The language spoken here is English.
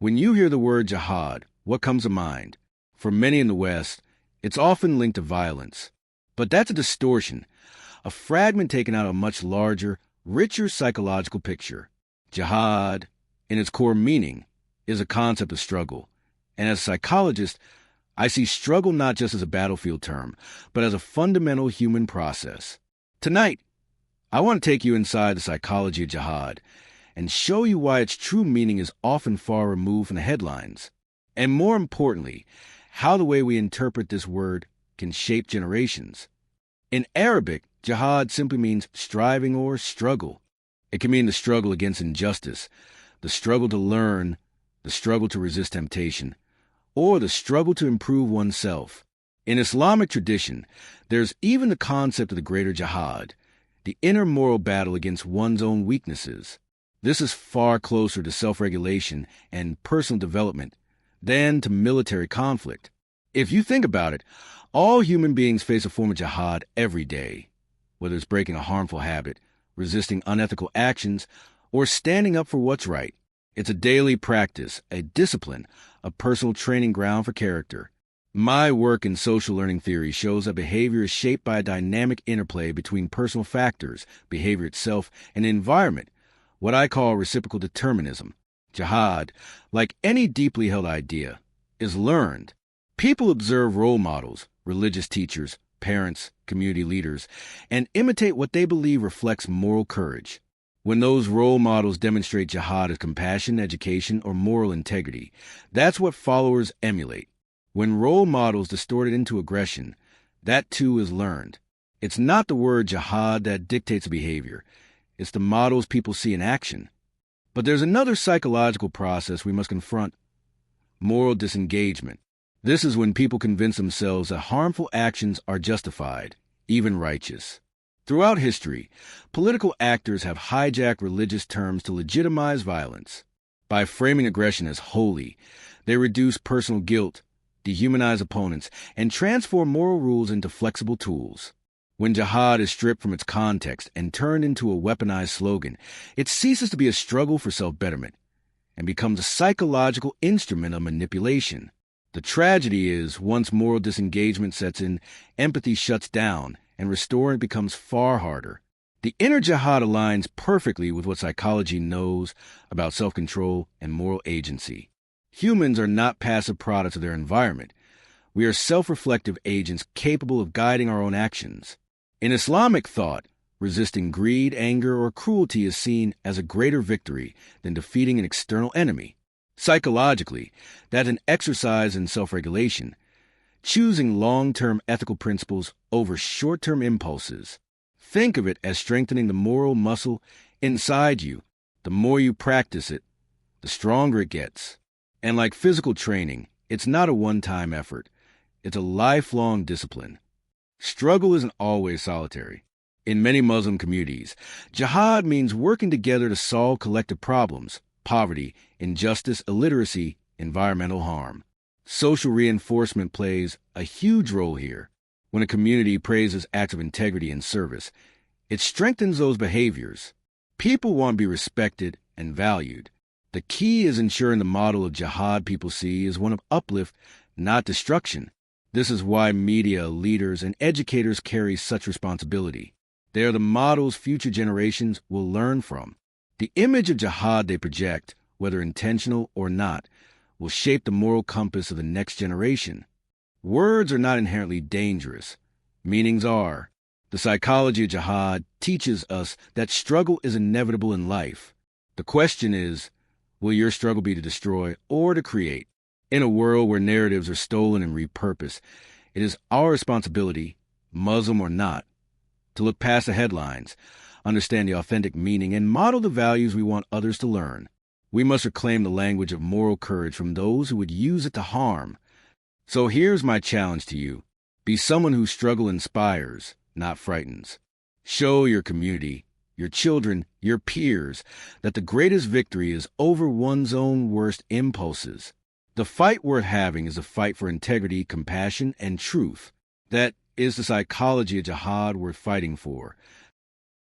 When you hear the word jihad, what comes to mind? For many in the West, it's often linked to violence. But that's a distortion, a fragment taken out of a much larger, richer psychological picture. Jihad, in its core meaning, is a concept of struggle. And as a psychologist, I see struggle not just as a battlefield term, but as a fundamental human process. Tonight, I want to take you inside the psychology of jihad and show you why its true meaning is often far removed from the headlines. And more importantly, how the way we interpret this word can shape generations. In Arabic, jihad simply means striving or struggle. It can mean the struggle against injustice, the struggle to learn, the struggle to resist temptation, or the struggle to improve oneself. In Islamic tradition, there's even the concept of the greater jihad, the inner moral battle against one's own weaknesses. This is far closer to self-regulation and personal development than to military conflict. If you think about it, all human beings face a form of jihad every day, whether it's breaking a harmful habit, resisting unethical actions, or standing up for what's right. It's a daily practice, a discipline, a personal training ground for character. My work in social learning theory shows that behavior is shaped by a dynamic interplay between personal factors, behavior itself, and the environment, what I call reciprocal determinism. Jihad, like any deeply held idea, is learned. People observe role models, religious teachers, parents, community leaders, and imitate what they believe reflects moral courage. When those role models demonstrate jihad as compassion, education, or moral integrity, that's what followers emulate. When role models distort it into aggression, that too is learned. It's not the word jihad that dictates behavior. It's the models people see in action. But there's another psychological process we must confront: moral disengagement. This is when people convince themselves that harmful actions are justified, even righteous. Throughout history, political actors have hijacked religious terms to legitimize violence. By framing aggression as holy, they reduce personal guilt, dehumanize opponents, and transform moral rules into flexible tools. When jihad is stripped from its context and turned into a weaponized slogan, it ceases to be a struggle for self-betterment and becomes a psychological instrument of manipulation. The tragedy is, once moral disengagement sets in, empathy shuts down, and restoring becomes far harder. The inner jihad aligns perfectly with what psychology knows about self-control and moral agency. Humans are not passive products of their environment. We are self-reflective agents capable of guiding our own actions. In Islamic thought, resisting greed, anger, or cruelty is seen as a greater victory than defeating an external enemy. Psychologically, that's an exercise in self-regulation, choosing long-term ethical principles over short-term impulses. Think of it as strengthening the moral muscle inside you. The more you practice it, the stronger it gets. And like physical training, it's not a one-time effort. It's a lifelong discipline. Struggle isn't always solitary. In many Muslim communities, jihad means working together to solve collective problems: poverty, injustice, illiteracy, environmental harm. Social reinforcement plays a huge role here. When a community praises acts of integrity and service, it strengthens those behaviors. People want to be respected and valued. The key is ensuring the model of jihad people see is one of uplift, not destruction. This is why media, leaders, and educators carry such responsibility. They are the models future generations will learn from. The image of jihad they project, whether intentional or not, will shape the moral compass of the next generation. Words are not inherently dangerous. Meanings are. The psychology of jihad teaches us that struggle is inevitable in life. The question is, will your struggle be to destroy or to create? In a world where narratives are stolen and repurposed, it is our responsibility, Muslim or not, to look past the headlines, understand the authentic meaning, and model the values we want others to learn. We must reclaim the language of moral courage from those who would use it to harm. So here's my challenge to you. Be someone whose struggle inspires, not frightens. Show your community, your children, your peers, that the greatest victory is over one's own worst impulses. The fight worth having is a fight for integrity, compassion, and truth. That is the psychology of jihad worth fighting for.